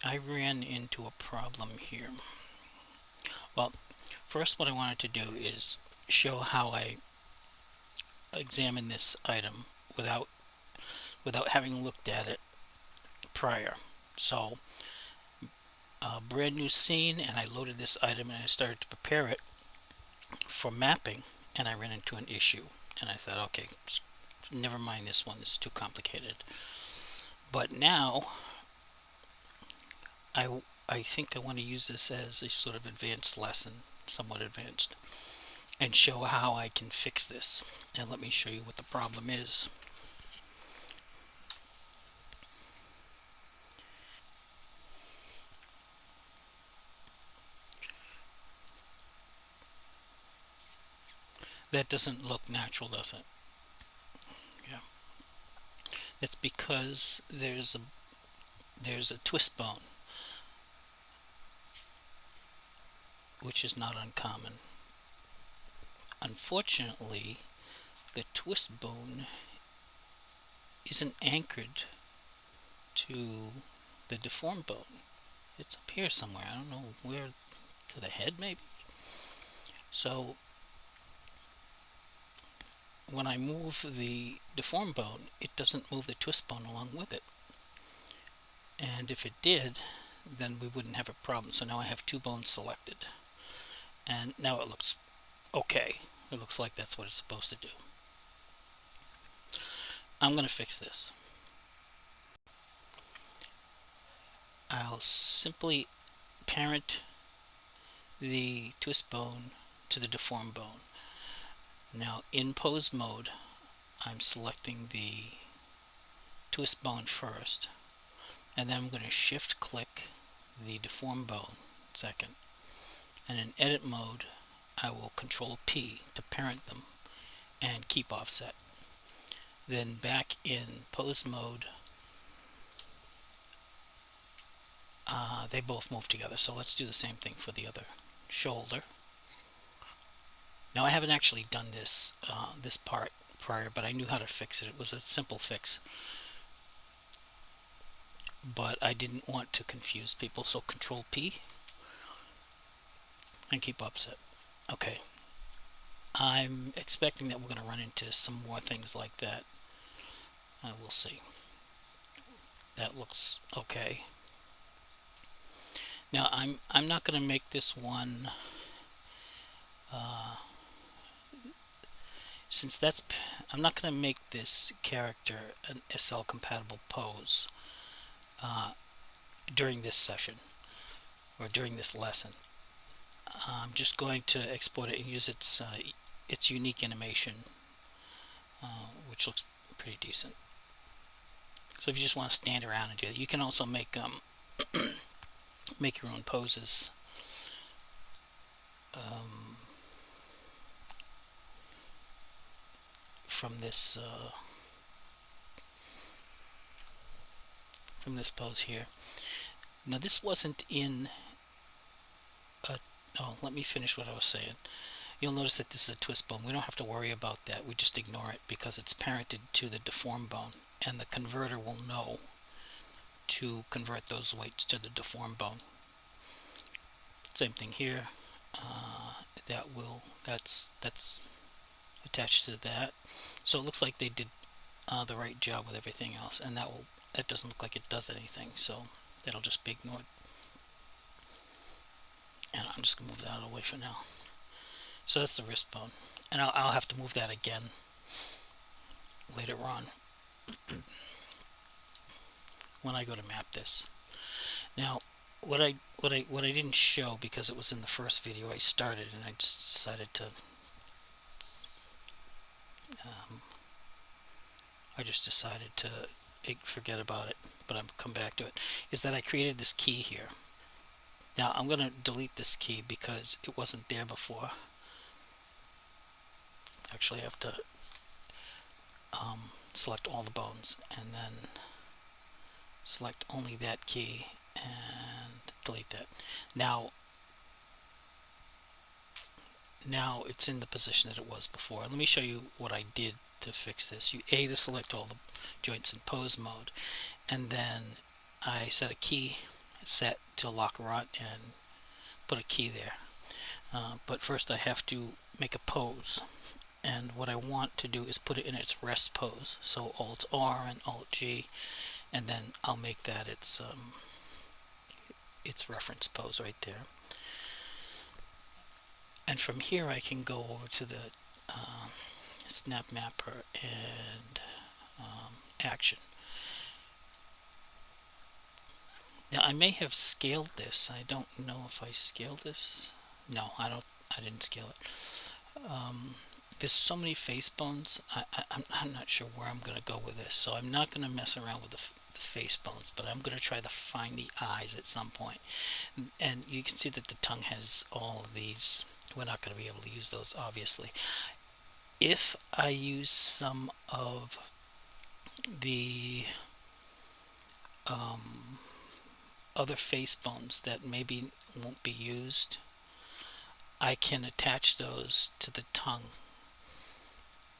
I ran into a problem here. Well, first what I wanted to do is show how I examine this item without having looked at it prior. So, a brand new scene, and I loaded this item and I started to prepare it for mapping, and I ran into an issue. And I thought, okay, never mind this one, this is too complicated. But now, I, I think I want to use this as a sort of advanced lesson, somewhat advanced, and show how I can fix this. And let me show you what the problem is. That doesn't look natural, does it? Yeah. That's because there's a twist bone, which is not uncommon. Unfortunately, the twist bone isn't anchored to the deformed bone. It's up here somewhere. I don't know where, to the head maybe. So when I move the deformed bone, it doesn't move the twist bone along with it. And if it did, then we wouldn't have a problem. So now I have two bones selected. And now it looks okay. It looks like that's what it's supposed to do. I'm going to fix this. I'll simply parent the twist bone to the deformed bone. Now in pose mode, I'm selecting the twist bone first, and then I'm going to shift click the deformed bone second. And in edit mode, I will control P to parent them and keep offset. Then back in pose mode, they both move together. So let's do the same thing for the other shoulder. Now I haven't actually done this this part prior, but I knew how to fix it. It was a simple fix, but I didn't want to confuse people, so control P and keep offset. Okay, I'm expecting that we're going to run into some more things like that. We'll see. That looks okay. Now I'm not going to make this one since that's I'm not going to make this character an SL compatible pose during this session or during this lesson. I'm just going to export it and use its unique animation, which looks pretty decent. So if you just want to stand around and do it, you can also make make your own poses. From this pose here. Now this wasn't in oh, let me finish what I was saying. You'll notice that this is a twist bone. We don't have to worry about that. We just ignore it because it's parented to the deformed bone, and the converter will know to convert those weights to the deformed bone. Same thing here. That's attached to that. So it looks like they did the right job with everything else, and that doesn't look like it does anything. So that'll just be ignored. And I'm just going to move that out of the way for now. So that's the wrist bone. And I'll have to move that again later on when I go to map this. Now, what I didn't show, because it was in the first video I started, and I just decided to forget about it, but I'm come back to it, is that I created this key here. Now I'm going to delete this key because it wasn't there before. Actually, I have to select all the bones and then select only that key and delete that. Now it's in the position that it was before. Let me show you what I did to fix this. You to select all the joints in pose mode, and then I set a key set to lock rot and put a key there. But first I have to make a pose, and what I want to do is put it in its rest pose. So Alt R and Alt G, and then I'll make that its reference pose right there. And from here I can go over to the snap mapper and action. Now I may have scaled this. I don't know if I scaled this. No, I didn't scale it. There's so many face bones. I'm not sure where I'm going to go with this, so I'm not going to mess around with the face bones, but I'm going to try to find the eyes at some point. And you can see that the tongue has all of these. We're not going to be able to use those, obviously. If I use some of the other face bones that maybe won't be used, I can attach those to the tongue,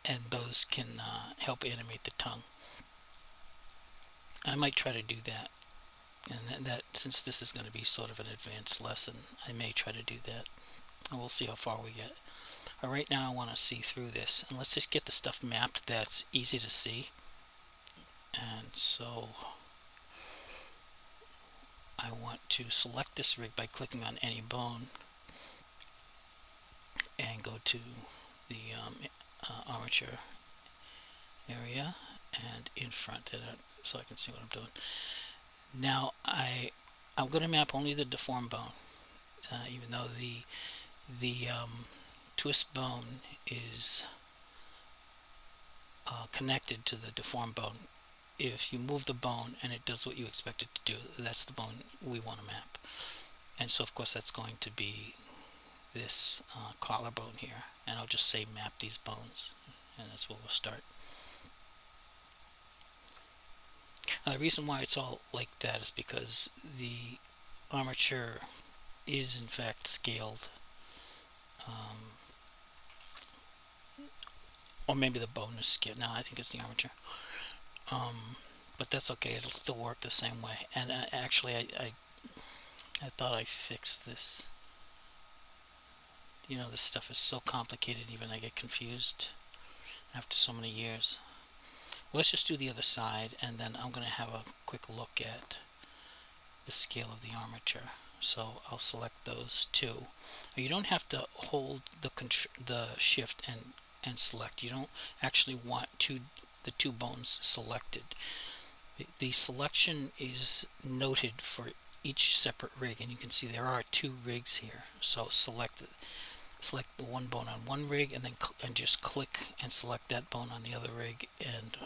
and those can help animate the tongue. I might try to do that, and that since this is going to be sort of an advanced lesson, I may try to do that, and we'll see how far we get. Right now I want to see through this, and let's just get the stuff mapped that's easy to see. And so I want to select this rig by clicking on any bone and go to the armature area and in front, so I can see what I'm doing. Now I'm going to map only the deformed bone, even though the twist bone is connected to the deformed bone. If you move the bone and it does what you expect it to do, that's the bone we want to map. And so of course that's going to be this collarbone here, and I'll just say map these bones, and that's where we'll start. The reason why it's all like that is because the armature is in fact scaled, or maybe the bone is scaled. No, I think it's the armature. But that's okay, it'll still work the same way. And actually I thought I fixed this. You know, this stuff is so complicated, even I get confused after so many years. Let's just do the other side, and then I'm going to have a quick look at the scale of the armature. So I'll select those two. You don't have to hold the shift and select. You don't actually want the two bones selected. The selection is noted for each separate rig, and you can see there are two rigs here. So select the one bone on one rig, and then just click and select that bone on the other rig, and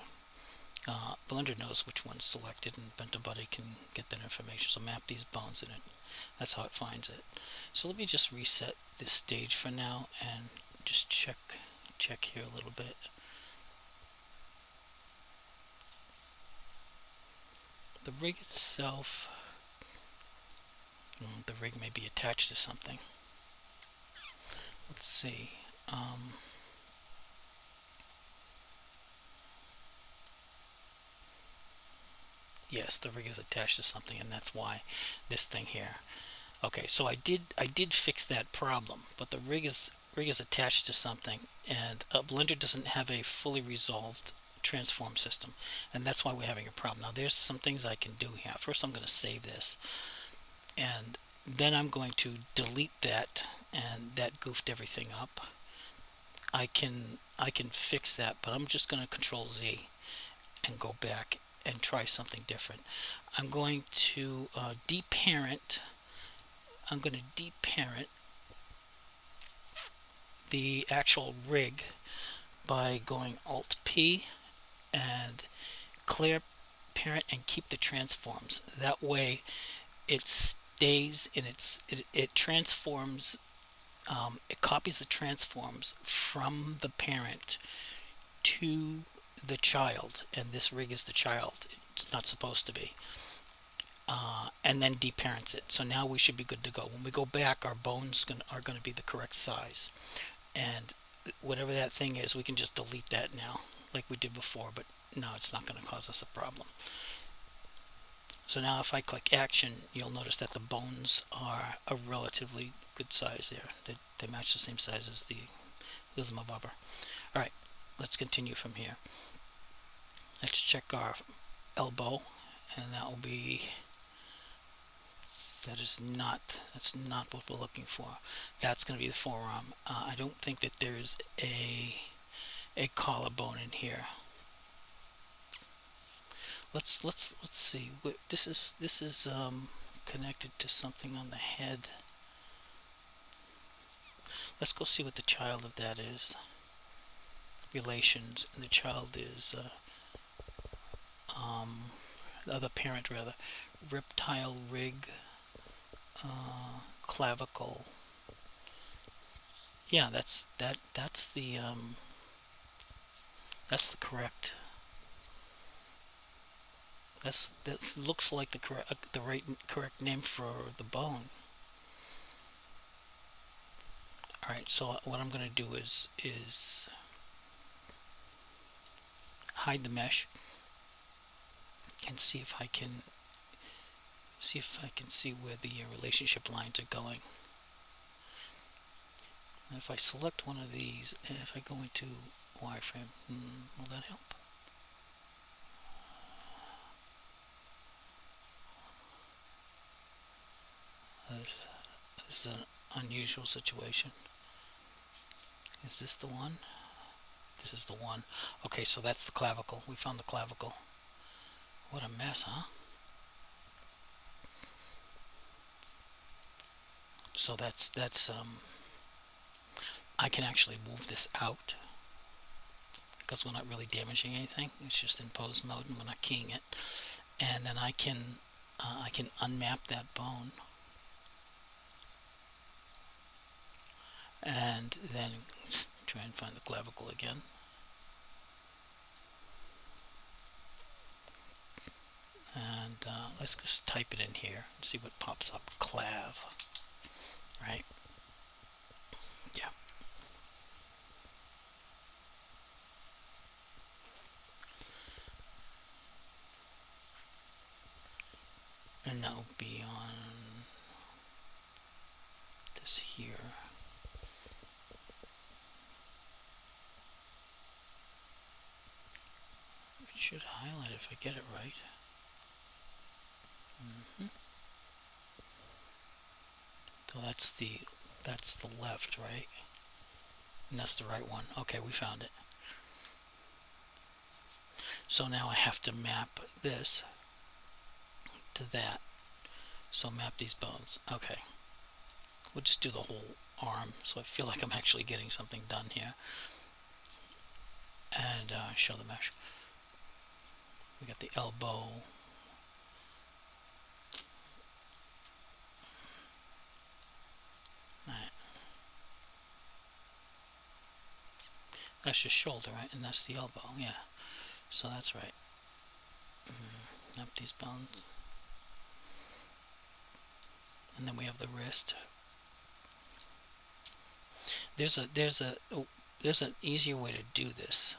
Blender knows which one's selected, and Bento Buddy can get that information. So map these bones in it. That's how it finds it. So let me just reset this stage for now and just check here a little bit. The rig itself, the rig may be attached to something. Let's see. Yes, the rig is attached to something, and that's why this thing here. Okay, so I did fix that problem, but the rig is attached to something, and Blender doesn't have a fully resolved transform system, and that's why we're having a problem. Now there's some things I can do here. First I'm going to save this, and then I'm going to delete that, and that goofed everything up. I can fix that, but I'm just going to Control Z and go back and try something different. I'm going to deparent. I'm going to deparent the actual rig by going Alt P and clear parent and keep the transforms. That way it stays in it transforms, it copies the transforms from the parent to the child, and this rig is the child. It's not supposed to be. And then deparents it. So now we should be good to go. When we go back, our bones are going to be the correct size, and whatever that thing is, we can just delete that now like we did before, but no, it's not going to cause us a problem. So now if I click action, you'll notice that the bones are a relatively good size there. They match the same size as the wheels of my bobber. Alright, let's continue from here. Let's check our elbow, and that will be, that's not what we're looking for. That's going to be the forearm. I don't think that there's a collarbone in here. Let's see. This is connected to something on the head. Let's go see what the child of that is. Relations, and the child is the other parent rather. Reptile rig, clavicle. Yeah, that's the correct. That looks like the correct name for the bone. All right, so what I'm going to do is hide the mesh and see if I can see where the relationship lines are going. And if I select one of these, and if I go into wireframe, will that help? This is an unusual situation. Is this the one? This is the one. Okay, so that's the clavicle. We found the clavicle. What a mess, huh? So that's I can actually move this out because we're not really damaging anything. It's just in pose mode and we're not keying it. And then I can unmap that bone and then try and find the clavicle again. And let's just type it in here and see what pops up. Clav, right? Yeah. And that will be on this here. It should highlight if I get it right. So that's the left, right? And that's the right one. Okay, we found it. So now I have to map this to that. So map these bones. Okay. We'll just do the whole arm so I feel like I'm actually getting something done here. And show the mesh. We got the elbow. Right. That's just shoulder, right? And that's the elbow, yeah. So that's right. Map these bones. And then we have the wrist. There's an easier way to do this,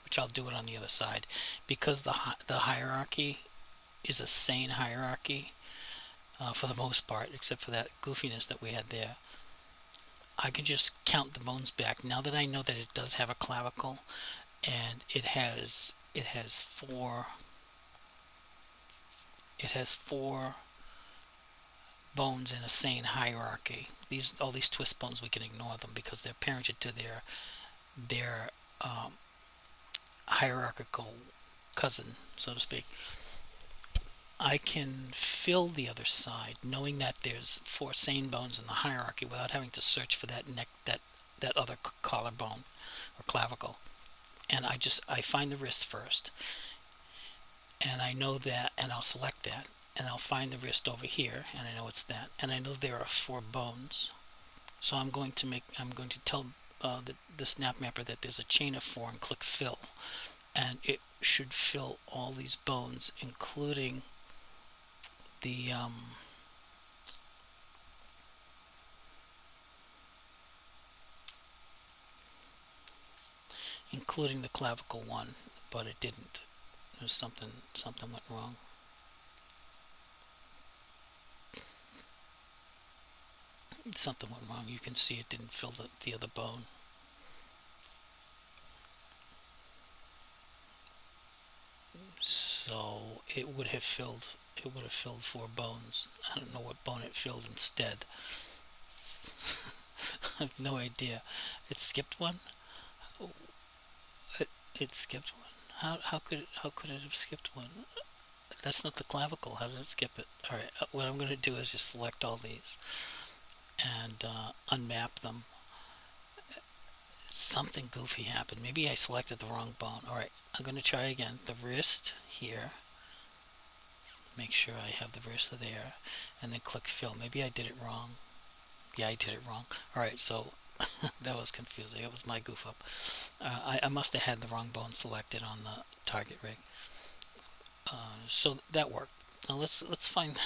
which I'll do it on the other side, because the hierarchy is a sane hierarchy for the most part, except for that goofiness that we had there. I can just count the bones back now that I know that it does have a clavicle, and it has four bones in a sane hierarchy. All these twist bones, we can ignore them because they're parented to their hierarchical cousin, so to speak. I can fill the other side knowing that there's four sane bones in the hierarchy without having to search for that other collarbone or clavicle. And I find the wrist first, and I know that, and I'll select that, and I'll find the wrist over here, and I know it's that, and I know there are four bones. So I'm going to tell the snap mapper that there's a chain of four and click fill, and it should fill all these bones, including the clavicle one, but it didn't. There's something went wrong. Something went wrong. You can see it didn't fill the other bone. So it would have filled 4 bones. I don't know what bone it filled instead. I have no idea. It skipped one. It skipped one. How could it have skipped one? That's not the clavicle. How did it skip it? All right. What I'm going to do is just select all these and unmap them. Something goofy happened. Maybe I selected the wrong bone. All right. I'm going to try again. The wrist here. Make sure I have the wrist there, and then click fill. Maybe I did it wrong. Yeah, I did it wrong. All right. So that was confusing. It was my goof up. I must have had the wrong bone selected on the target rig. So that worked. Now let's find.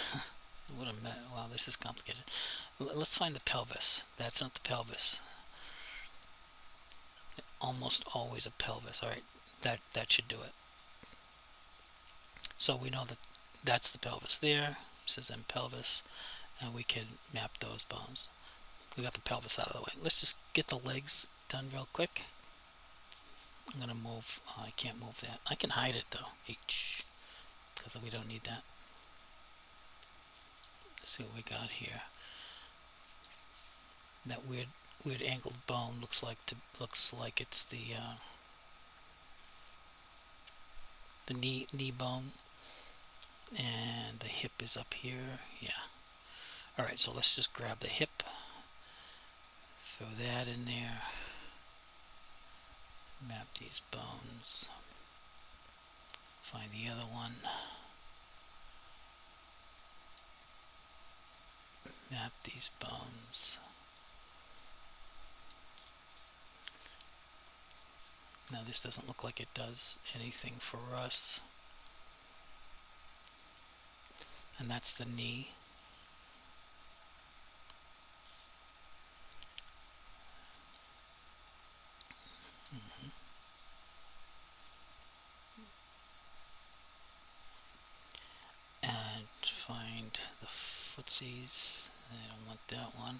What a mess. Wow, this is complicated. Let's find the pelvis. That's not the pelvis. Almost always a pelvis. All right, that should do it. So we know that that's the pelvis there. It says M pelvis, and we can map those bones. We got the pelvis out of the way. Let's just get the legs done real quick. I'm gonna move. I can't move that. I can hide it though. H, because we don't need that. Let's see what we got here. That weird angled bone looks like it's the knee bone, and the hip is up here. Yeah. All right. So let's just grab the hip. Throw that in there. Map these bones. Find the other one. Map these bones. Now this doesn't look like it does anything for us. And that's the knee. And find the footsies. I don't want that one.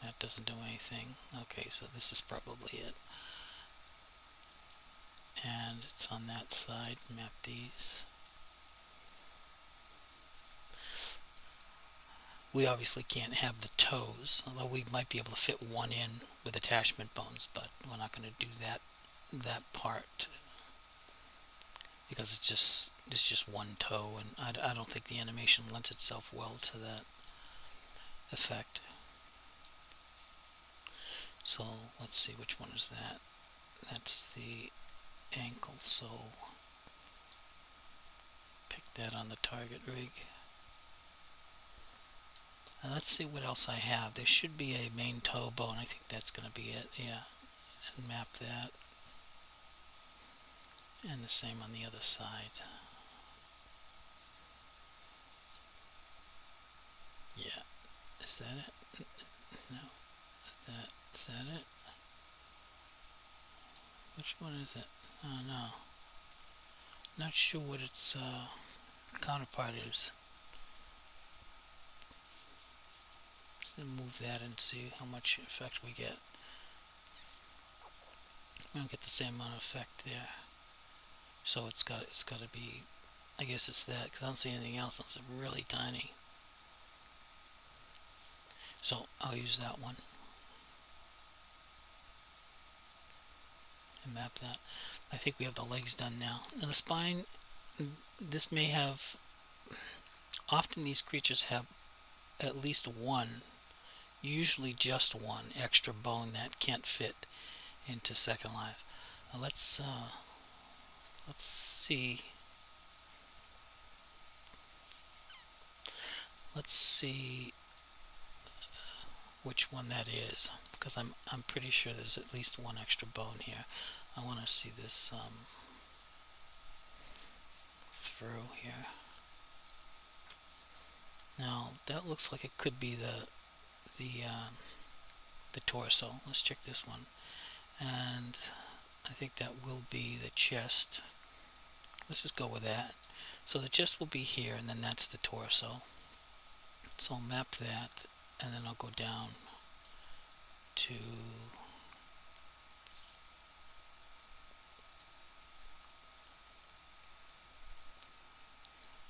That doesn't do anything. Okay, so this is probably it. And it's on that side. Map these. We obviously can't have the toes, although we might be able to fit one in with attachment bones, but we're not going to do that part because it's just one toe, and I don't think the animation lends itself well to that effect. So let's see, which one is that? That's the ankle, so pick that on the target rig. Now let's see what else I have. There should be a main toe bone. I think that's going to be it. Yeah, and map that. And the same on the other side. Yeah. Is that it? No. Is that it? Which one is it? Oh no. Not sure what its counterpart is. Just move that and see how much effect we get. We don't get the same amount of effect there. So it's got to be, I guess it's that, because I don't see anything else. It's really tiny. So I'll use that one and map that. I think we have the legs done now. Now the spine, this may have, often these creatures have at least one, usually just one extra bone that can't fit into Second Life. Now let's see. Let's see which one that is, because I'm pretty sure there's at least one extra bone here. I want to see this through here. Now that looks like it could be the torso. Let's check this one, and I think that will be the chest. Let's just go with that. So the chest will be here, and then that's the torso. So I'll map that, and then I'll go down to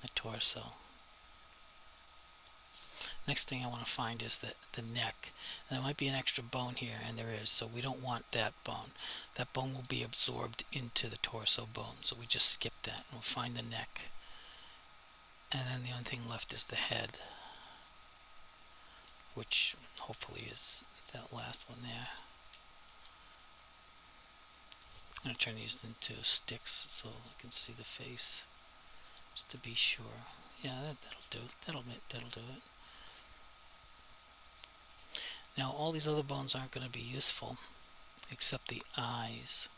the torso. Next thing I want to find is the neck. And there might be an extra bone here, and there is, so we don't want that bone. That bone will be absorbed into the torso bone, so we just skip that, and we'll find the neck. And then the only thing left is the head, which hopefully is that last one there. I'm going to turn these into sticks so I can see the face, just to be sure. Yeah, that'll do. That'll do it. Now all these other bones aren't going to be useful, except the eyes.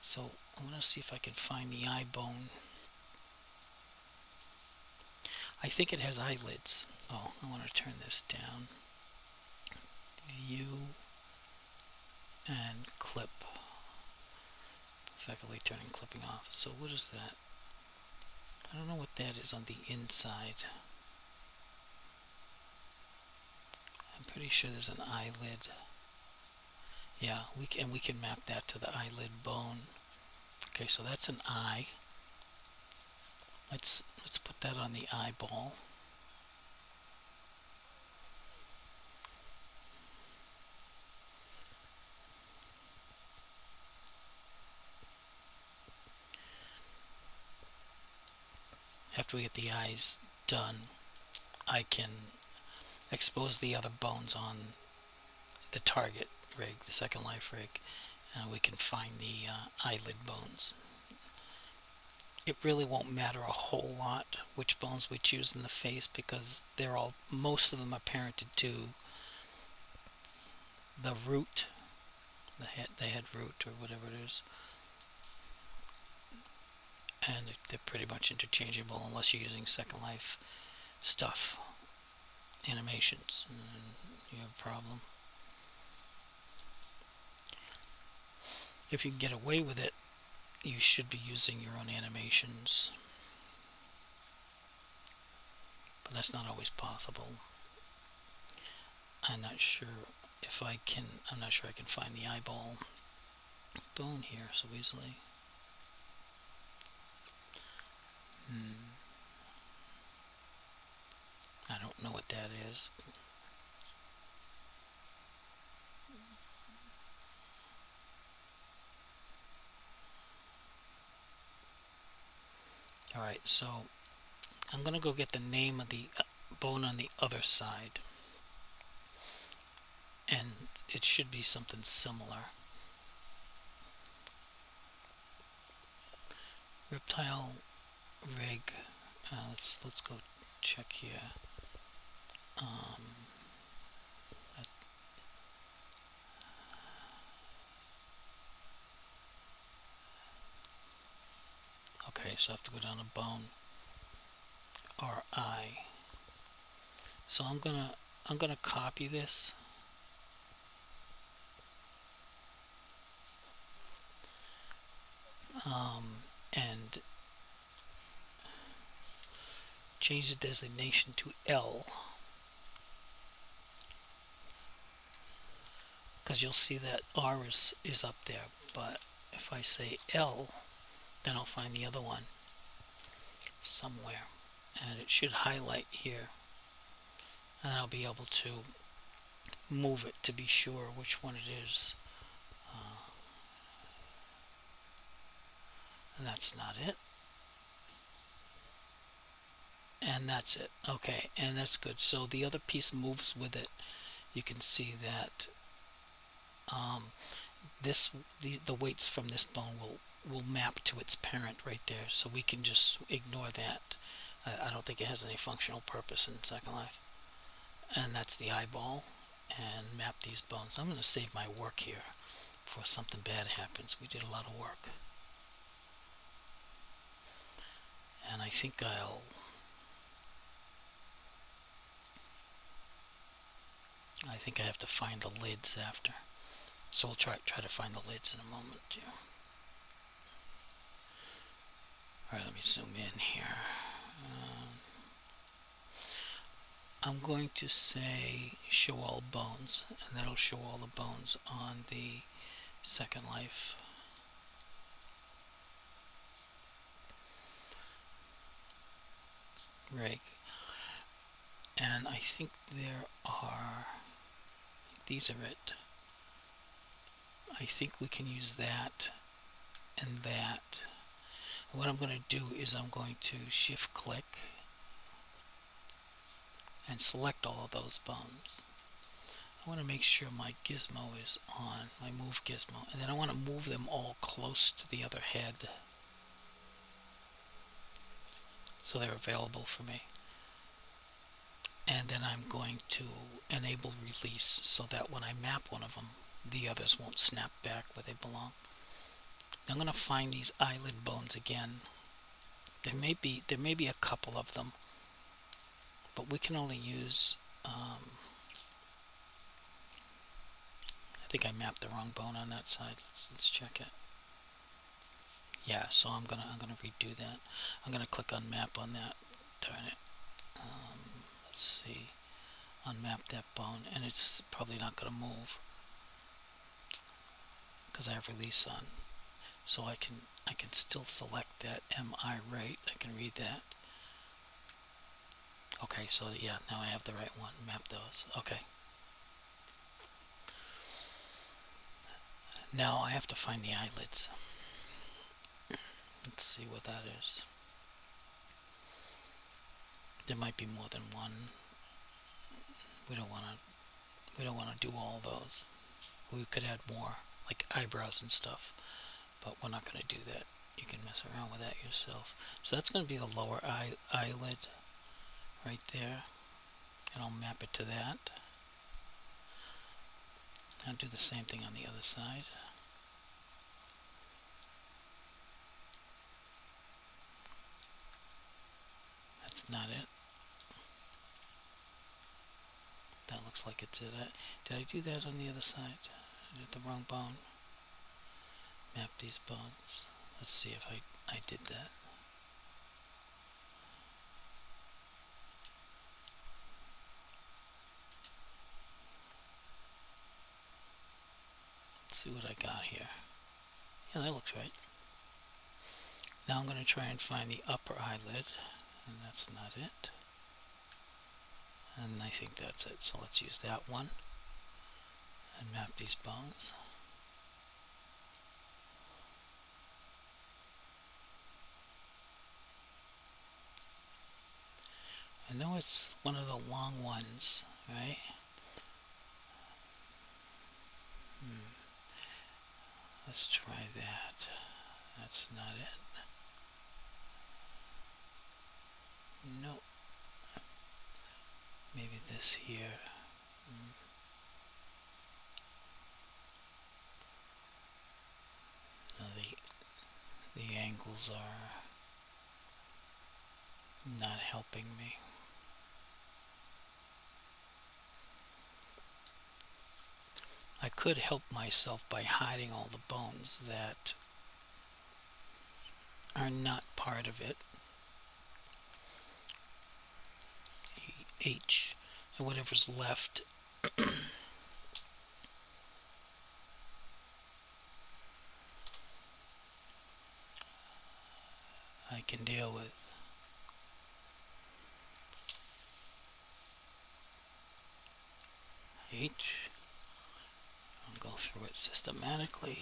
So I'm going to see if I can find the eye bone. I think it has eyelids. Oh, I want to turn this down. View and clip. Effectively turning clipping off. So what is that? I don't know what that is on the inside. I'm pretty sure there's an eyelid. Yeah, we can map that to the eyelid bone. Okay, so that's an eye. Let's put that on the eyeball. After we get the eyes done, I can expose the other bones on the target rig, the Second Life rig, and we can find the eyelid bones. It really won't matter a whole lot which bones we choose in the face, because most of them are parented to the root, the head root, or whatever it is, and they're pretty much interchangeable unless you're using Second Life stuff, animations, and you have a problem. If you can get away with it, you should be using your own animations, but that's not always possible. I'm not sure I can find the eyeball bone here so easily. I don't know what that is. Alright, so I'm going to go get the name of the bone on the other side. And it should be something similar. Reptile rig. Let's go check here. Okay, so I have to go down to bone or eye. So I'm gonna copy this. And change the designation to L, because you'll see that R is up there, but if I say L, then I'll find the other one somewhere, and it should highlight here, and I'll be able to move it to be sure which one it is. And that's not it. And that's it. Okay, and that's good. So the other piece moves with it. You can see that the weights from this bone will map to its parent right there. So we can just ignore that. I don't think it has any functional purpose in Second Life. And that's the eyeball. And map these bones. I'm going to save my work here before something bad happens. We did a lot of work. And I think I have to find the lids after. So we'll try to find the lids in a moment. Yeah. Alright, let me zoom in here. I'm going to say show all bones, and that'll show all the bones on the Second Life. Rig. And I think there are, these are it. I think we can use that and that. What I'm going to do is I'm going to shift click and select all of those bones. I want to make sure my gizmo is on, my move gizmo, and then I want to move them all close to the other head so they're available for me. And then I'm going to enable release so that when I map one of them, the others won't snap back where they belong. I'm going to find these eyelid bones again. There may be a couple of them, but we can only use. I think I mapped the wrong bone on that side. Let's check it. Yeah, so I'm gonna redo that. I'm gonna click on map on that. Darn it. Let's see. Unmap that bone, and it's probably not gonna move because I have release on. So I can still select that MI right. I can read that. Okay, so yeah, now I have the right one. Map those. Okay. Now I have to find the eyelids. Let's see what that is. There might be more than one. We don't want to do all those. We could add more, like eyebrows and stuff, but we're not going to do that. You can mess around with that yourself. So that's going to be the lower eyelid right there, and I'll map it to that. I'll do the same thing on the other side. That's not it. That looks like it's it. Did I do that on the other side? I did the wrong bone. Map these bones. Let's see if I did that. Let's see what I got here. Yeah, that looks right. Now I'm going to try and find the upper eyelid, and that's not it. And I think that's it. So let's use that one and map these bones. I know it's one of the long ones, right? Let's try that. That's not it. Nope. Maybe this here. No, the angles are not helping me. I could help myself by hiding all the bones that are not part of it. H, and whatever's left I can deal with. H, I'll go through it systematically.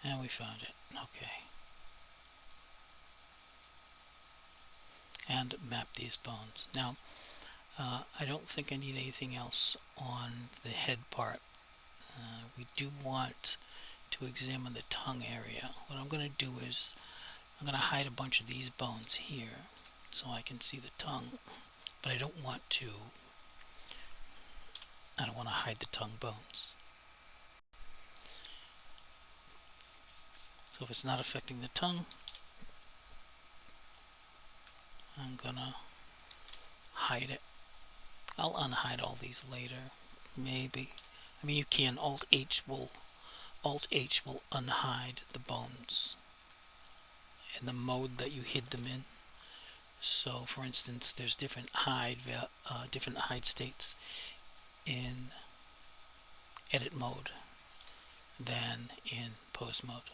And we found it. Okay. And map these bones. Now, I don't think I need anything else on the head part. We do want to examine the tongue area. What I'm going to do is I'm going to hide a bunch of these bones here so I can see the tongue, but I don't want to hide the tongue bones. So if it's not affecting the tongue, I'm gonna hide it I'll unhide all these later, maybe. I mean, you can. Alt H will unhide the bones in the mode that you hid them in. So, for instance, there's different hide states in edit mode than in pose mode.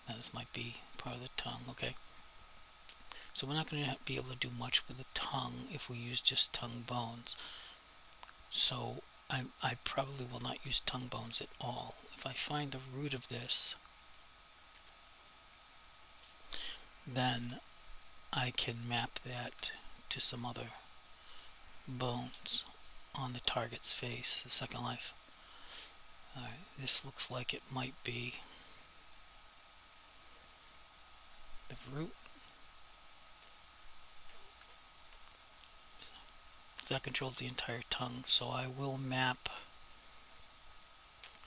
Now, this might be part of the tongue. Okay. So we're not going to be able to do much with the tongue if we use just tongue bones. So I probably will not use tongue bones at all. If I find the root of this, then I can map that to some other bones on the target's face, the second life. Alright, this looks like it might be the root. So that controls the entire tongue. So I will map.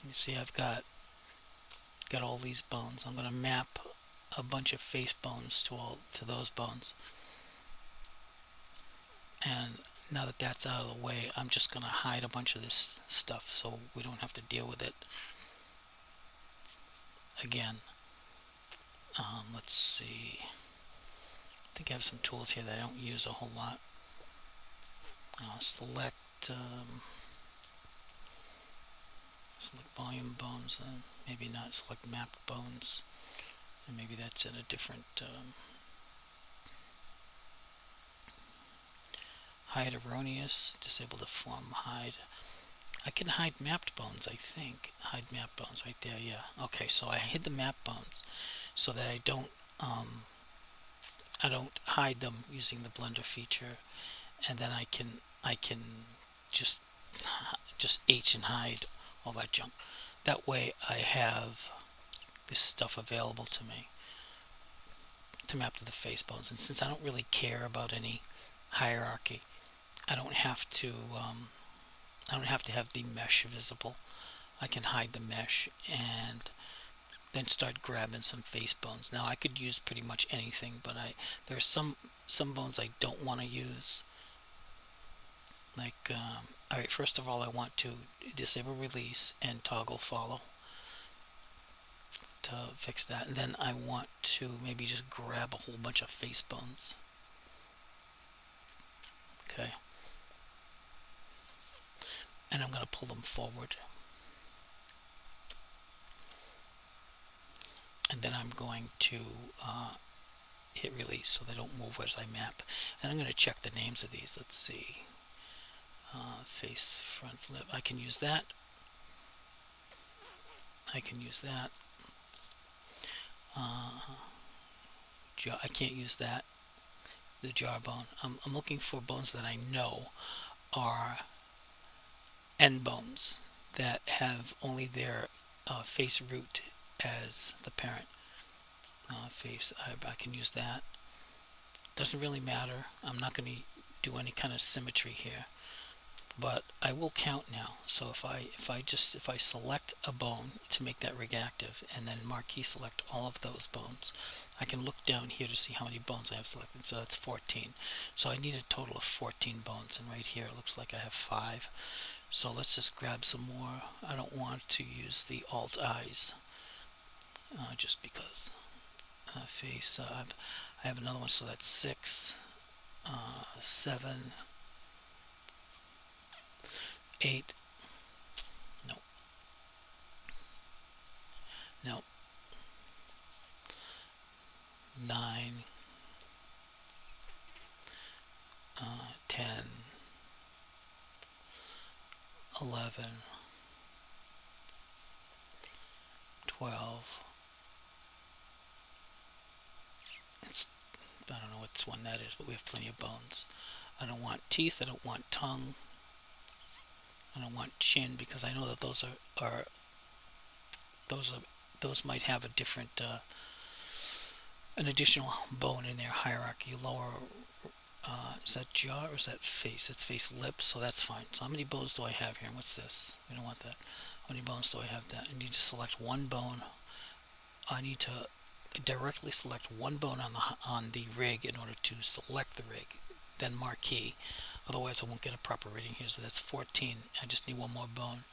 You see, I've got all these bones. I'm going to map a bunch of face bones to those bones. And now that that's out of the way, I'm just going to hide a bunch of this stuff so we don't have to deal with it again. Let's see. I think I have some tools here that I don't use a whole lot. Select volume bones, and maybe not select map bones, and maybe that's in a different hide erroneous, disable deform hide. I can hide mapped bones, I think. Hide map bones right there, yeah. Okay, so I hid the map bones so that I don't hide them using the blender feature, and then I can just H and hide all that junk. That way I have this stuff available to me to map to the face bones. And since I don't really care about any hierarchy, I don't have to have the mesh visible. I can hide the mesh and then start grabbing some face bones. Now I could use pretty much anything, but there are some bones I don't want to use. Like, alright, first of all, I want to disable release and toggle follow to fix that. And then I want to maybe just grab a whole bunch of face bones. Okay. And I'm going to pull them forward. And then I'm going to hit release so they don't move as I map. And I'm going to check the names of these. Let's see. Face, front, lip. I can use that. I can use that. Jaw. I can't use that. The jawbone. I'm looking for bones that I know are end bones that have only their face root as the parent. Face. I can use that. Doesn't really matter. I'm not going to do any kind of symmetry here. But I will count now. So if I select a bone to make that rig active and then marquee select all of those bones, I can look down here to see how many bones I have selected. So that's 14. So I need a total of 14 bones, and right here it looks like I have 5. So let's just grab some more. I don't want to use the alt eyes just because face. I have another one, so that's 6, 7, 8, no, 9, 10, 11, 12. I don't know which one that is, but we have plenty of bones. I don't want teeth. I don't want tongue. I don't want chin because I know that those might have a different an additional bone in their hierarchy. Lower is that jaw or is that face? It's face, lips, so that's fine. So how many bones do I have here? And what's this? We don't want that. How many bones do I have? That I need to select one bone. I need to directly select one bone on the rig in order to select the rig. Then marquee. otherwise I won't get a proper reading here. So that's 14. I just need one more bone,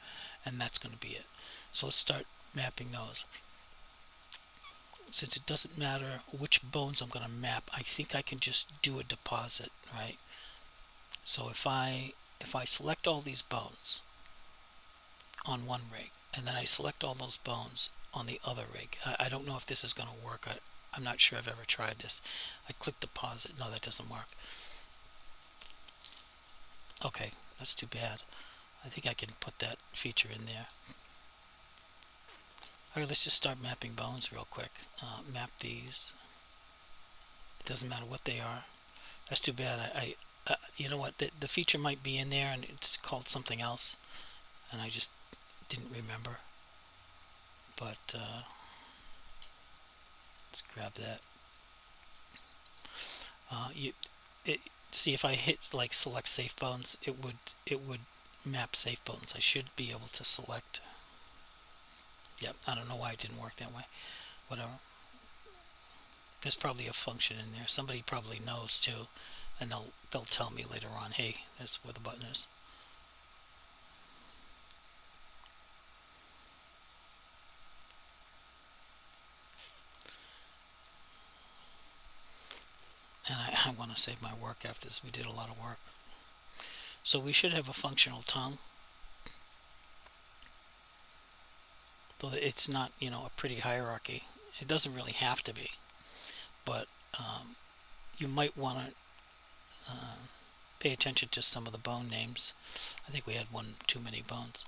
and that's going to be it. So let's start mapping those. Since it doesn't matter which bones I'm going to map, I think I can just do a deposit, right? So if I select all these bones on one rig, and then I select all those bones on the other rig, I don't know if this is going to work. I'm not sure I've ever tried this. I click deposit. No, that doesn't work. Okay, that's too bad. I think I can put that feature in there. Alright, let's just start mapping bones real quick. Map these. It doesn't matter what they are. That's too bad. You know what? The feature might be in there and it's called something else, and I just didn't remember. But let's grab that. See, if I hit like select safe bones, it would map safe bones. I should be able to select. Yep, I don't know why it didn't work that way. Whatever. There's probably a function in there. Somebody probably knows too, and they'll tell me later on. Hey, that's where the button is. And I want to save my work after this. We did a lot of work. So we should have a functional tongue. Though it's not, a pretty hierarchy. It doesn't really have to be. But you might want to pay attention to some of the bone names. I think we had one too many bones.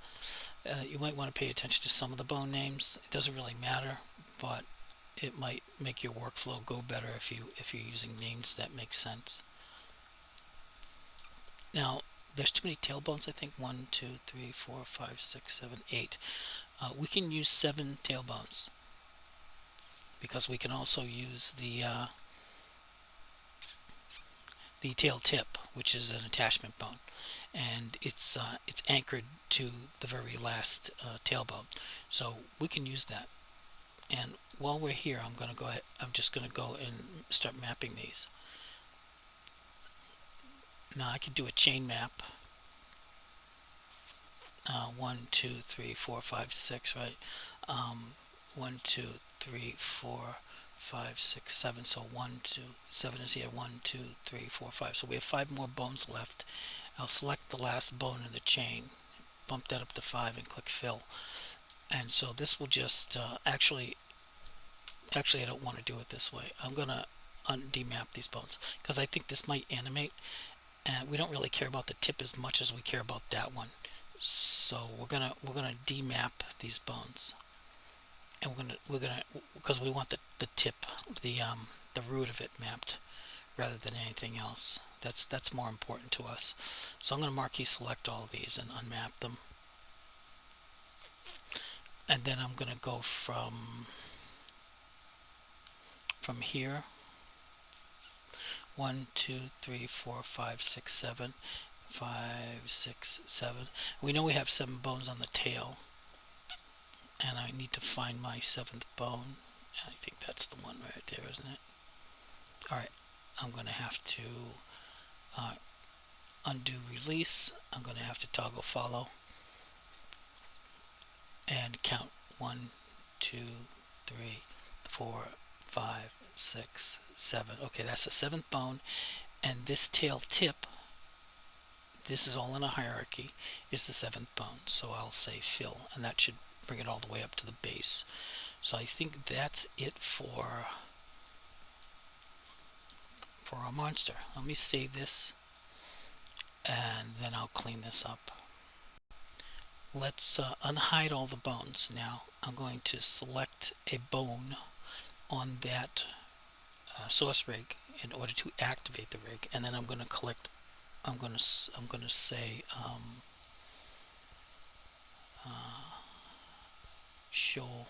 You might want to pay attention to some of the bone names. It doesn't really matter, but it might make your workflow go better if you're using names that make sense. Now, there's too many tailbones. I think 1, 2, 3, 4, 5, 6, 7, 8. We can use 7 tailbones because we can also use the tail tip, which is an attachment bone, and it's anchored to the very last tailbone. So we can use that. And while we're here, I'm just going to go and start mapping these. Now I could do a chain map. 1, 2, 3, 4, 5, 6, right? 1, 2, 3, 4, 5, 6, 7. So 1, 2, 7 is here. 1, 2, 3, 4, 5. So we have 5 more bones left. I'll select the last bone in the chain, bump that up to 5, and click fill. And so this will just actually I don't want to do it this way. I'm going to demap these bones because I think this might animate, and we don't really care about the tip as much as we care about that one. So we're gonna demap these bones, and we're gonna because we want the tip, the root of it mapped rather than anything else. That's more important to us. So I'm going to marquee select all of these and unmap them, and then I'm going to go from here. 1, 2, 3, 4, 5, 6, 7. 5, 6, 7. We know we have 7 bones on the tail, and I need to find my 7th bone. I think that's the one right there, isn't it? Alright, I'm going to have to undo release. I'm going to have to toggle follow and count 1, 2, 3, 4, 5, 6, 7. Okay, that's the 7th bone, and this tail tip, this is all in a hierarchy, is the 7th bone. So I'll say fill, and that should bring it all the way up to the base. So I think that's it for our monster. Let me save this, and then I'll clean this up. Let's unhide all the bones. Now I'm going to select a bone on that source rig in order to activate the rig, and then I'm going to collect. I'm going to say show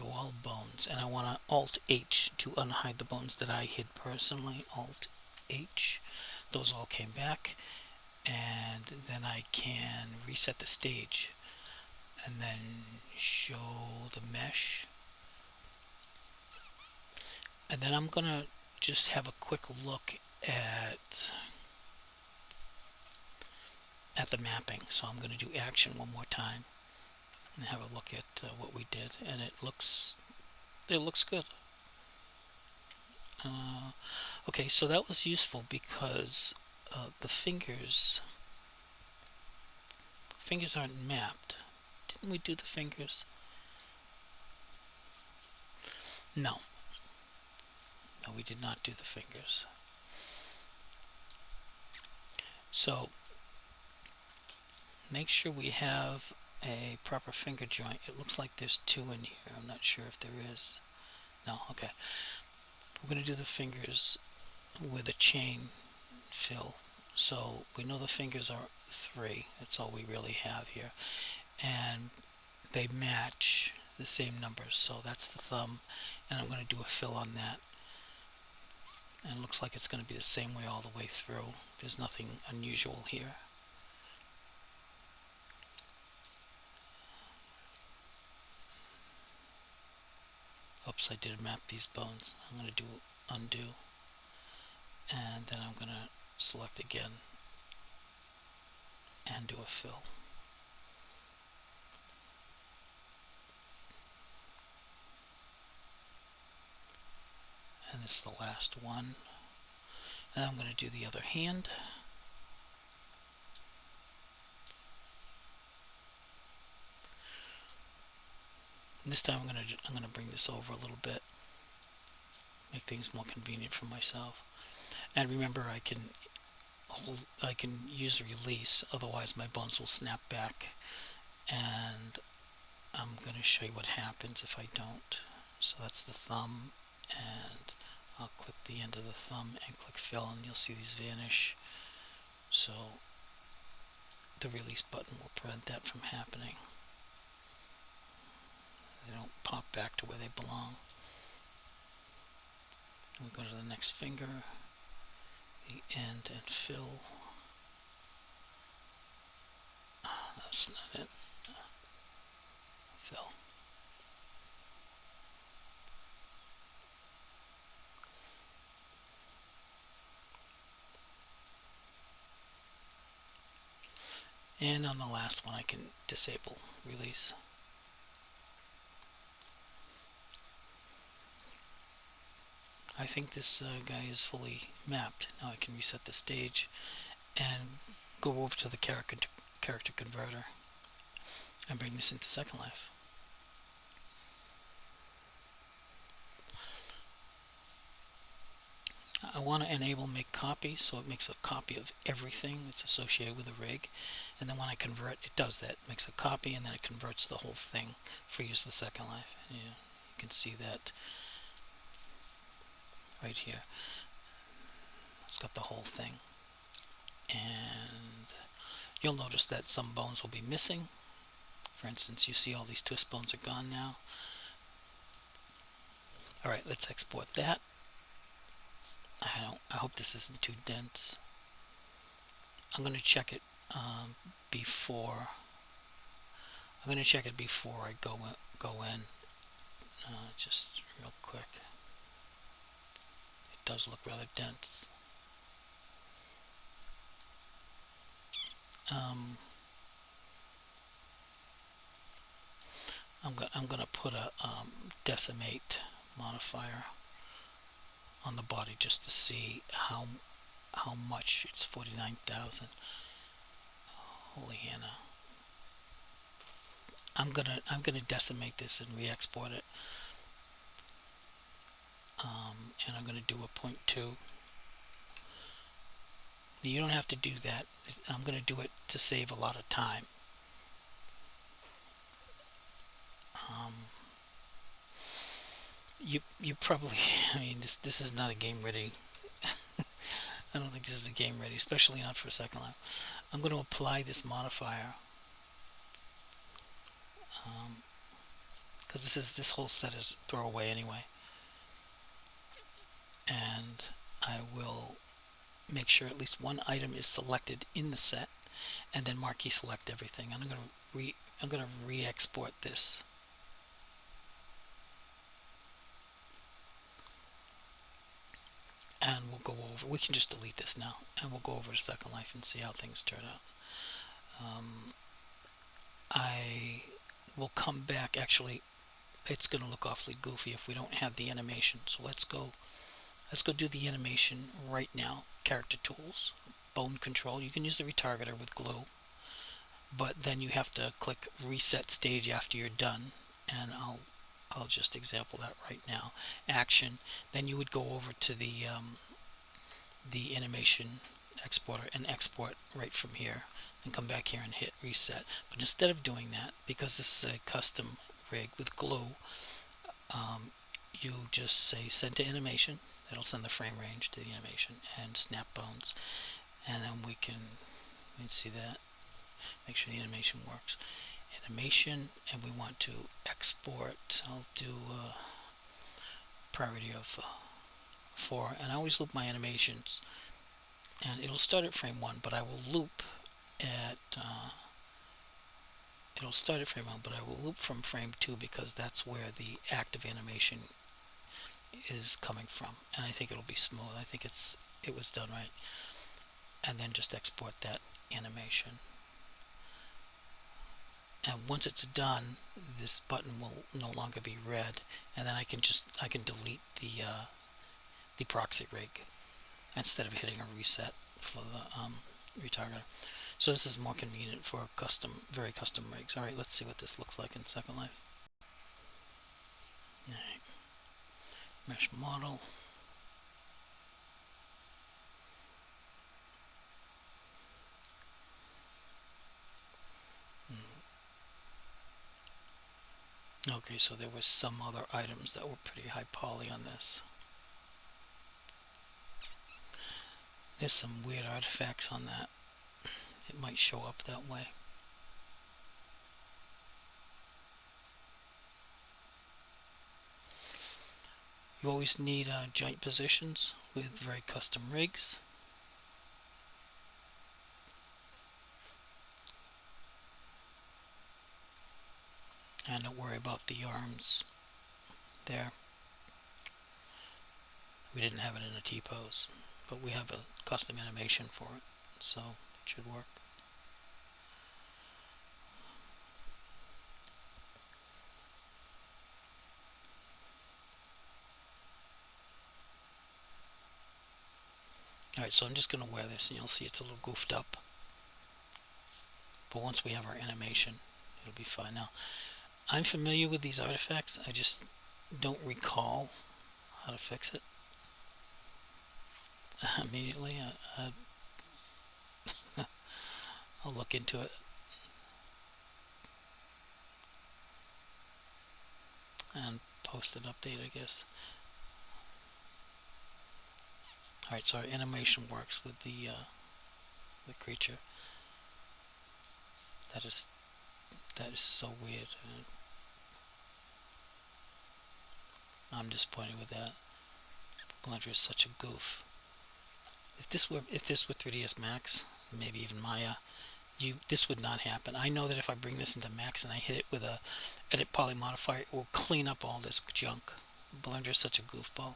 all bones, and I want to Alt H to unhide the bones that I hid personally. Alt H. Those all came back, and then I can reset the stage, and then show the mesh, and then I'm gonna just have a quick look at at the mapping. So I'm going to do action one more time and have a look at what we did, and it looks good. Okay, so that was useful because the fingers aren't mapped. Didn't we do the fingers? No, no, we did not do the fingers. So make sure we have a proper finger joint. It looks like there's two in here. I'm not sure if there is. No, okay. We're going to do the fingers with a chain fill. So we know the fingers are 3. That's all we really have here. And they match the same numbers. So that's the thumb. And I'm going to do a fill on that. And it looks like it's going to be the same way all the way through. There's nothing unusual here. Oops, I did map these bones. I'm going to do undo. And then I'm going to select again and do a fill. And this is the last one. And I'm going to do the other hand. And this time I'm going to bring this over a little bit, make things more convenient for myself. And remember, I can use release, otherwise my bones will snap back. And I'm going to show you what happens if I don't. So that's the thumb, and I'll click the end of the thumb and click fill, and you'll see these vanish. So the release button will prevent that from happening. They don't pop back to where they belong. We go to the next finger, the end, and fill. That's not it. Fill. And on the last one I can disable release. I think this guy is fully mapped. Now I can reset the stage and go over to the character converter and bring this into Second Life. I want to enable make copy, so it makes a copy of everything that's associated with the rig, and then when I convert, it does that. It makes a copy and then it converts the whole thing for use with Second Life. You can see that right here. It's got the whole thing, and you'll notice that some bones will be missing. For instance, you see all these twist bones are gone now. Alright, let's export that. I hope this isn't too dense. I'm going to check it before I go in. Just real quick. It does look rather dense. I'm gonna put a decimate modifier on the body just to see how much. It's 49,000. Holy Hannah. I'm gonna decimate this and re-export it. And I'm gonna do a 0.2. You don't have to do that. I'm gonna do it to save a lot of time. You probably, I mean, this is not a game ready. I don't think this is a game ready, especially not for Second Life. I'm going to apply this modifier because this whole set is throwaway anyway, and I will make sure at least one item is selected in the set, and then marquee select everything. I'm going to re-export this. And we'll go over, we can just delete this now, and we'll go over to Second Life and see how things turn out. I will come back. Actually, it's going to look awfully goofy if we don't have the animation. So let's go do the animation right now. Character tools, bone control. You can use the retargeter with glue, but then you have to click reset stage after you're done, and I'll just example that right now. Action. Then you would go over to the animation exporter and export right from here, and come back here and hit reset. But instead of doing that, because this is a custom rig with glue, you just say send to animation. It'll send the frame range to the animation and snap bones, and then we can see that. Make sure the animation works. Animation, and we want to export. I'll do priority of 4, and I always loop my animations, and it'll start at frame 1, but I will loop at it'll start at frame 1, but I will loop from frame 2 because that's where the active animation is coming from, and I think it'll be smooth. I think it was done right. And then just export that animation. And once it's done, this button will no longer be red, and then I can delete the proxy rig instead of hitting a reset for the retargeter. So this is more convenient for very custom rigs. All right, let's see what this looks like in Second Life. All right. Mesh model. Okay, so there was some other items that were pretty high poly on this. There's some weird artifacts on that. It might show up that way. You always need joint positions with very custom rigs. And don't worry about the arms there. We didn't have it in a T-pose, but we have a custom animation for it, so it should work. Alright, so I'm just going to wear this, and you'll see it's a little goofed up. But once we have our animation, it'll be fine. Now, I'm familiar with these artifacts, I just don't recall how to fix it immediately. I'll look into it. And post an update, I guess. Alright, so our animation works with the creature. That is so weird. I'm disappointed with that. Blender is such a goof. If this were 3ds Max, maybe even Maya, this would not happen. I know that if I bring this into Max and I hit it with a edit poly modifier, it will clean up all this junk. Blender is such a goofball.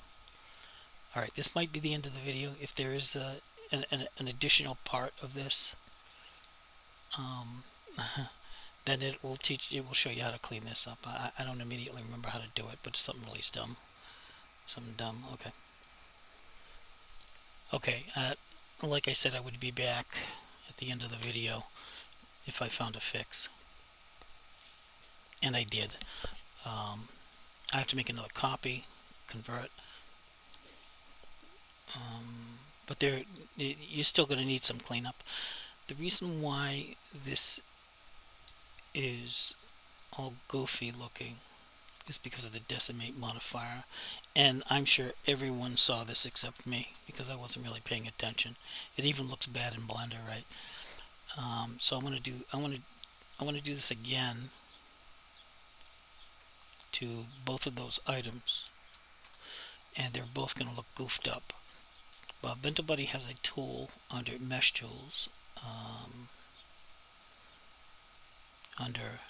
Alright, this might be the end of the video. If there is an additional part of this, then it will show you how to clean this up. I don't immediately remember how to do it, but it's something really dumb. Something dumb. Okay, like I said, I would be back at the end of the video if I found a fix. And I did. I have to make another copy, convert. But you're still going to need some cleanup. The reason why this is all goofy looking is because of the decimate modifier, and I'm sure everyone saw this except me because I wasn't really paying attention. It even looks bad in Blender, right? So I want to do this again to both of those items, and they're both going to look goofed up. But BentoBuddy has a tool under Mesh Tools, under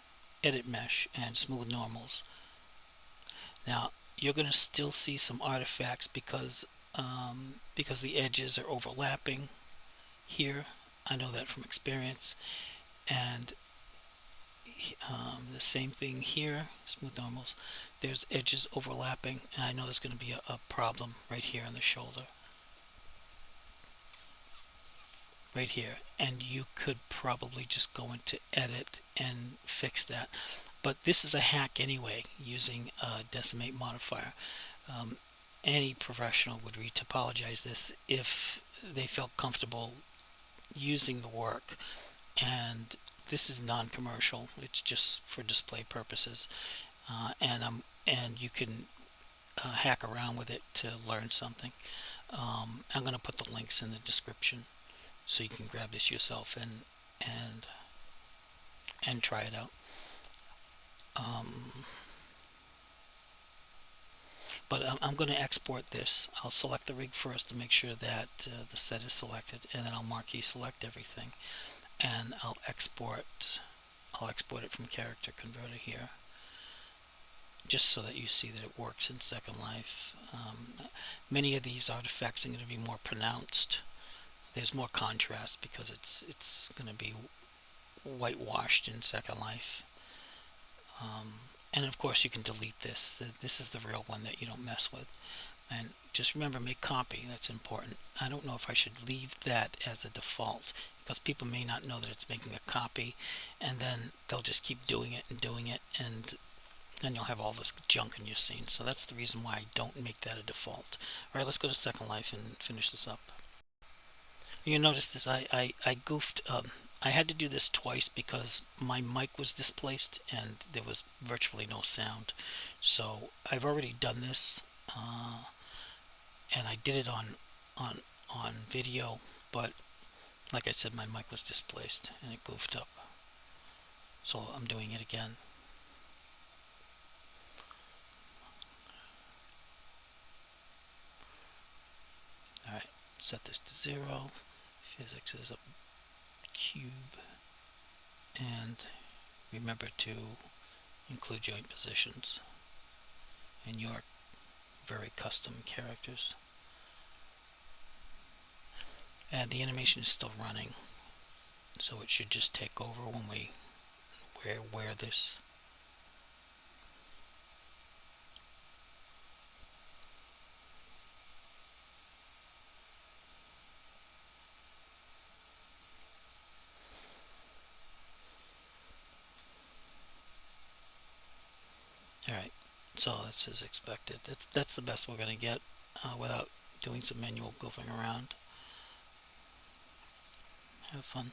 Edit Mesh and Smooth Normals. Now you're going to still see some artifacts because the edges are overlapping here. I know that from experience, And the same thing here, smooth normals. There's edges overlapping, and I know there's going to be a problem right here on the shoulder, right here, and you could probably just go into edit and fix that. But this is a hack anyway, using a decimate modifier. Um, any professional would retopologize this if they felt comfortable using the work, and this is non-commercial. It's just for display purposes, and you can hack around with it to learn something. I'm going to put the links in the description so you can grab this yourself and and try it out. But I'm going to export this. I'll select the rig first to make sure that the set is selected, and then I'll marquee select everything, and I'll export it from character converter here, just so that you see that it works in Second Life. Many of these artifacts are going to be more pronounced. There's more contrast because it's going to be whitewashed in Second Life. And of course you can delete this. This is the real one that you don't mess with. And just remember, make copy. That's important. I don't know if I should leave that as a default, because people may not know that it's making a copy, and then they'll just keep doing it, and then you'll have all this junk in your scene. So that's the reason why I don't make that a default. Alright, let's go to Second Life and finish this up. You notice this, I goofed. I had to do this twice because my mic was displaced and there was virtually no sound. So I've already done this, and I did it on video, but like I said, my mic was displaced and it goofed up. So I'm doing it again. Alright, set this to 0. Physics is a cube. And remember to include joint positions in your very custom characters. And the animation is still running, so it should just take over when we wear this. Alright, so that's as expected. That's the best we're going to get without doing some manual goofing around. Have fun.